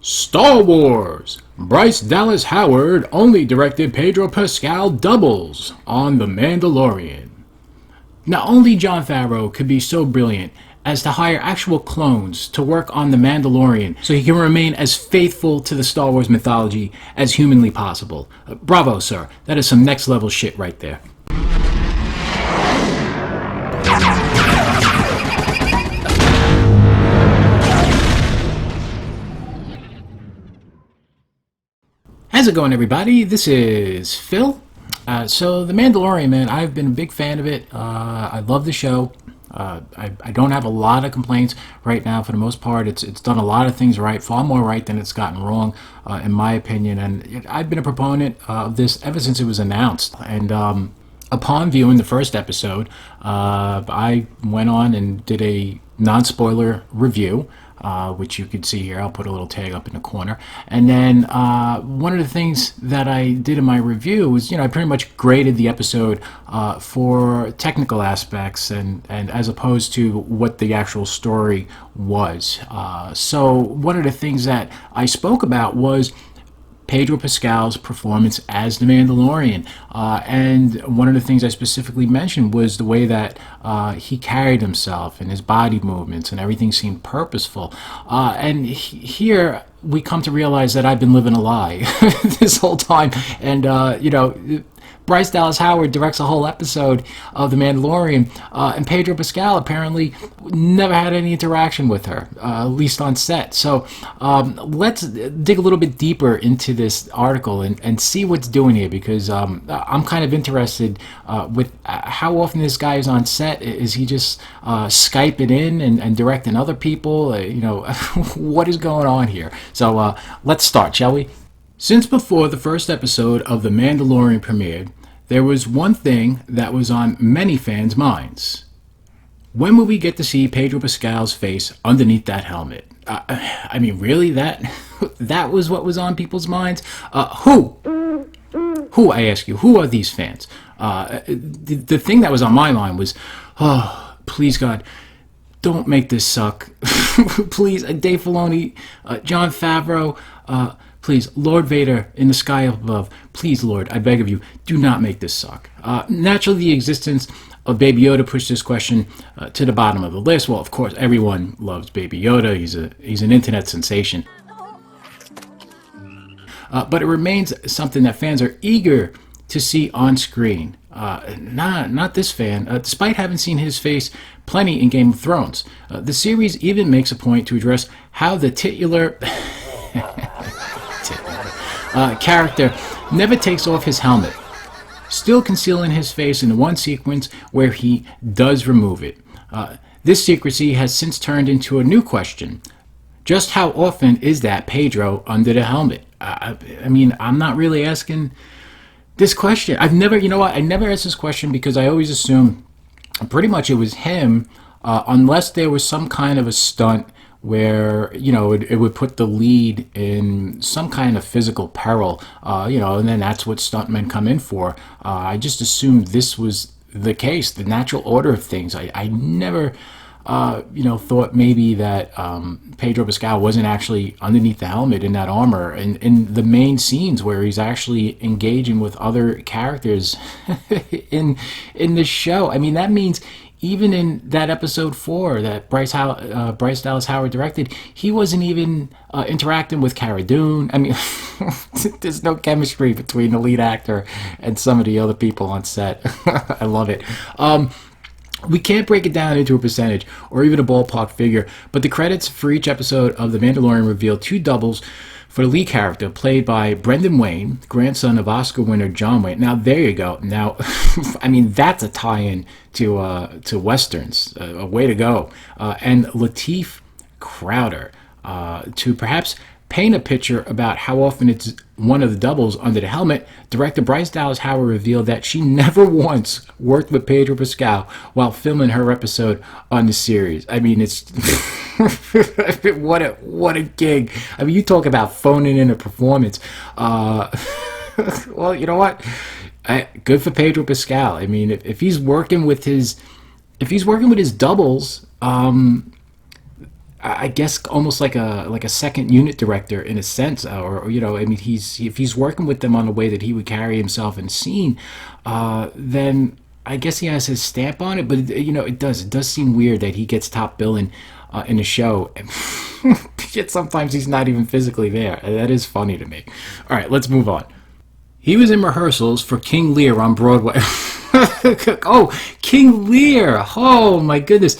Star Wars! Bryce Dallas Howard only directed Pedro Pascal doubles on The Mandalorian. Not only Jon Favreau could be so brilliant as to hire actual clones to work on The Mandalorian so he can remain as faithful to the Star Wars mythology as humanly possible. Bravo, sir. That is some next level shit right there. How's it going, everybody? This is Phil. So The Mandalorian, man, I've been a big fan of it. I love the show. I don't have a lot of complaints right now. For the most part, it's done a lot of things right, far more right than it's gotten wrong, in my opinion. And I've been a proponent of this ever since it was announced. And upon viewing the first episode, I went on and did a non-spoiler review, which you can see here. I'll put a little tag up in the corner. And then one of the things that I did in my review was, I pretty much graded the episode for technical aspects and as opposed to what the actual story was. So one of the things that I spoke about was Pedro Pascal's performance as the Mandalorian. And one of the things I specifically mentioned was the way that he carried himself and his body movements and everything seemed purposeful. And here we come to realize that I've been living a lie this whole time. And, Bryce Dallas Howard directs a whole episode of The Mandalorian, and Pedro Pascal apparently never had any interaction with her, at least on set. So let's dig a little bit deeper into this article and see what's doing here, because I'm kind of interested with how often this guy is on set. Is he just Skyping in and directing other people? What is going on here? So let's start, shall we? Since before the first episode of The Mandalorian premiered, there was one thing that was on many fans' minds. When will we get to see Pedro Pascal's face underneath that helmet? Really? That was what was on people's minds? Who, I ask you, who are these fans? The thing that was on my mind was, oh, please God, don't make this suck. Please, Dave Filoni, Jon Favreau, please, Lord Vader in the sky up above, please, Lord, I beg of you, do not make this suck. Naturally, the existence of Baby Yoda pushed this question to the bottom of the list. Well, of course, everyone loves Baby Yoda. He's an internet sensation. But it remains something that fans are eager to see on screen. Not this fan. Despite having seen his face plenty in Game of Thrones, the series even makes a point to address how the titular character never takes off his helmet, still concealing his face in the one sequence where he does remove it. This secrecy has since turned into a new question. Just how often is that Pedro under the helmet? I'm not really asking this question. I never asked this question because I always assumed pretty much it was him, unless there was some kind of a stunt where it would put the lead in some kind of physical peril, and then that's what stuntmen come in for. I just assumed this was the case, the natural order of things. I never thought maybe that Pedro Pascal wasn't actually underneath the helmet in that armor, and in the main scenes where he's actually engaging with other characters in the show. That means even in that episode 4 that Bryce Dallas Howard directed, he wasn't even interacting with Cara Dune. There's no chemistry between the lead actor and some of the other people on set. I love it. We can't break it down into a percentage or even a ballpark figure, but the credits for each episode of The Mandalorian reveal 2 doubles for the lead character, played by Brendan Wayne, grandson of Oscar winner John Wayne. Now, there you go. Now, that's a tie-in to Westerns. A way to go. And Lateef Crowder, to perhaps paint a picture about how often it's one of the doubles under the helmet, director Bryce Dallas Howard revealed that she never once worked with Pedro Pascal while filming her episode on the series. It's what a gig. You talk about phoning in a performance. Well, you know what? Good for Pedro Pascal. If he's working with his doubles, I guess almost like a second unit director in a sense, or I mean, if he's working with them on the way that he would carry himself in scene, then I guess he has his stamp on it. But it does seem weird that he gets top billing in a show, yet sometimes he's not even physically there. That is funny to me. All right, let's move on. He was in rehearsals for King Lear on Broadway. Oh, King Lear! Oh my goodness.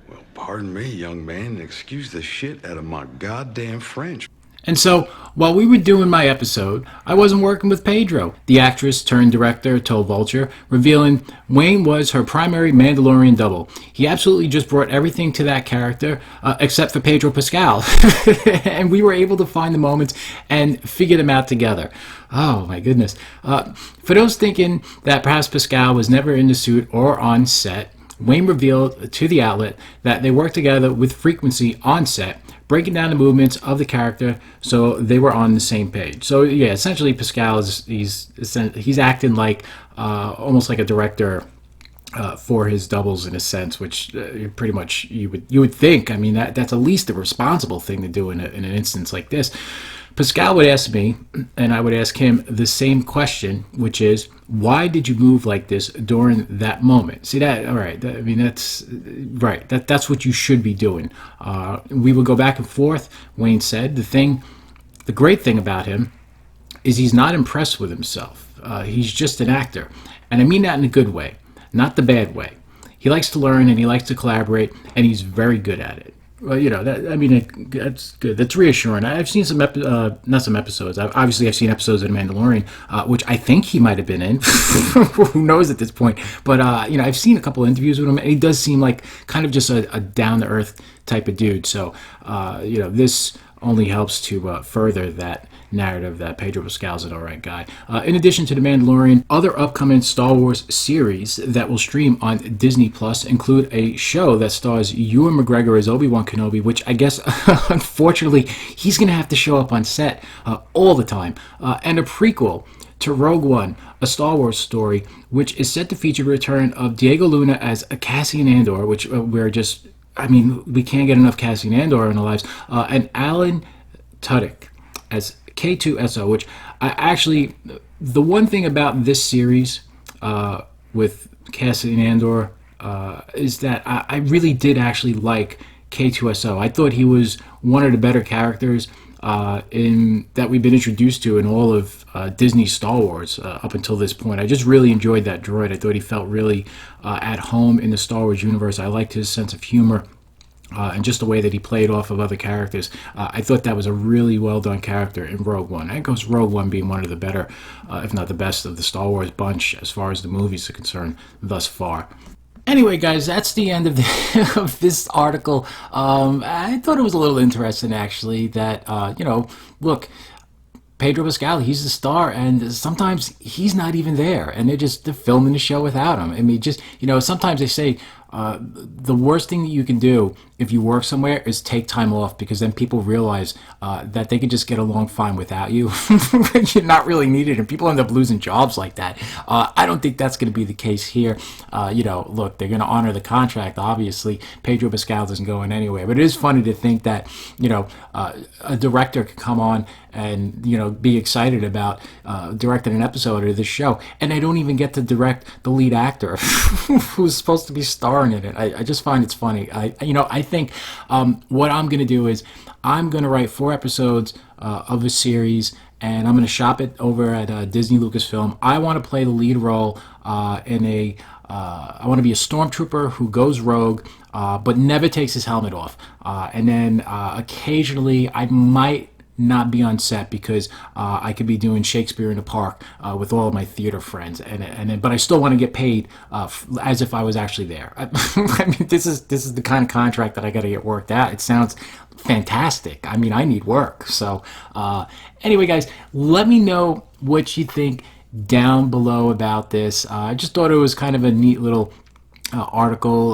Well, pardon me, young man, and excuse the shit out of my goddamn French. And so, while we were doing my episode, I wasn't working with Pedro. The actress turned director told Vulture, revealing Wayne was her primary Mandalorian double. He absolutely just brought everything to that character, except for Pedro Pascal. And we were able to find the moments and figure them out together. Oh my goodness. For those thinking that perhaps Pascal was never in the suit or on set, Wayne revealed to the outlet that they worked together with frequency on set, breaking down the movements of the character so they were on the same page. So yeah, essentially Pascal he's acting like almost like a director for his doubles in a sense, which pretty much you would think. I mean, that's at least a responsible thing to do in an instance like this. Pascal would ask me, and I would ask him the same question, which is, why did you move like this during that moment? See that? All right. I mean, that's right. That's what you should be doing. We would go back and forth. Wayne said the great thing about him is he's not impressed with himself. He's just an actor, and I mean that in a good way, not the bad way. He likes to learn and he likes to collaborate, and he's very good at it. Well, that's good. That's reassuring. I've seen not some episodes. I've seen episodes of The Mandalorian, which I think he might have been in. Who knows at this point? But I've seen a couple of interviews with him, and he does seem like kind of just a down to earth type of dude. So, this only helps to further that narrative that Pedro Pascal's an alright guy. In addition to The Mandalorian, other upcoming Star Wars series that will stream on Disney Plus include a show that stars Ewan McGregor as Obi-Wan Kenobi, which I guess, unfortunately, he's going to have to show up on set all the time, and a prequel to Rogue One, a Star Wars story, which is set to feature the return of Diego Luna as Cassian Andor, which we can't get enough Cassian Andor in our lives, and Alan Tudyk as K2SO, which the one thing about this series with Cassian Andor is that I really did actually like K2SO. I thought he was one of the better characters that we've been introduced to in all of Disney Star Wars up until this point. I just really enjoyed that droid. I thought he felt really at home in the Star Wars universe. I liked his sense of humor. And just the way that he played off of other characters. I thought that was a really well done character in Rogue One. That goes Rogue One being one of the better, if not the best, of the Star Wars bunch as far as the movies are concerned thus far. Anyway, guys, that's the end of, of this article. I thought it was a little interesting, actually, that, look, Pedro Pascal, he's the star, and sometimes he's not even there, and they're filming the show without him. I mean, sometimes they say the worst thing that you can do if you work somewhere is take time off, because then people realize that they can just get along fine without you. You're not really needed, and people end up losing jobs like that. I don't think that's going to be the case here. Look, they're going to honor the contract. Obviously, Pedro Pascal isn't going anywhere, but it is funny to think that a director could come on and be excited about directing an episode of this show, and they don't even get to direct the lead actor who's supposed to be starring in it. I just find it's funny. I think what I'm going to do is I'm going to write 4 episodes of a series, and I'm going to shop it over at Disney Lucasfilm. I want to play the lead role in I want to be a stormtrooper who goes rogue, but never takes his helmet off. And then occasionally I might not be on set because I could be doing Shakespeare in the Park with all of my theater friends, but I still want to get paid as if I was actually there. I mean, this is the kind of contract that I got to get worked out. It sounds fantastic. I mean, I need work. So anyway, guys, let me know what you think down below about this. I just thought it was kind of a neat little article,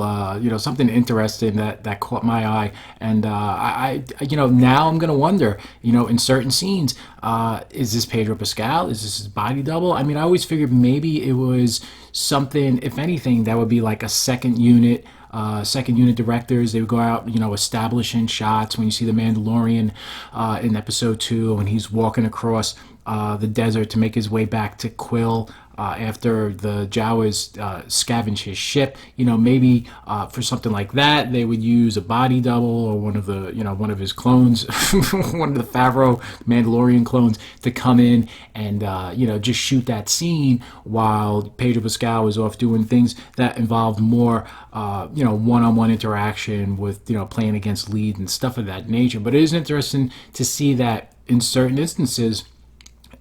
something interesting that caught my eye, and now I'm gonna wonder, in certain scenes, is this Pedro Pascal? Is this his body double? I mean, I always figured maybe it was something, if anything, that would be like a second unit second unit directors. They would go out, establishing shots. When you see the Mandalorian in episode 2, when he's walking across the desert to make his way back to Quill, after the Jawas scavenge his ship, maybe for something like that, they would use a body double or one of his clones, one of the Favreau Mandalorian clones, to come in and just shoot that scene while Pedro Pascal was off doing things that involved more one-on-one interaction with playing against leads and stuff of that nature. But it is interesting to see that in certain instances,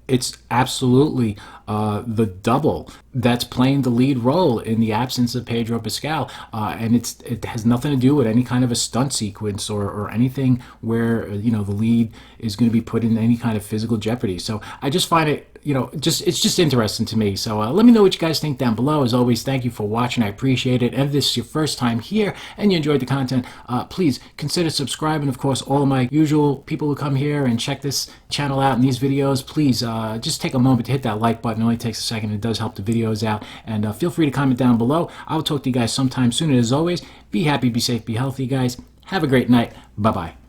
it's absolutely the double that's playing the lead role in the absence of Pedro Pascal, and it has nothing to do with any kind of a stunt sequence or anything where the lead is going to be put in any kind of physical jeopardy. So I just find it it's just interesting to me. So let me know what you guys think down below. As always, thank you for watching. I appreciate it. And if this is your first time here and you enjoyed the content, please consider subscribing. Of course, all of my usual people who come here and check this channel out and these videos, please just take a moment to hit that like button. It only takes a second. It does help the videos out. And feel free to comment down below. I'll talk to you guys sometime soon. And as always, be happy, be safe, be healthy, guys. Have a great night. Bye-bye.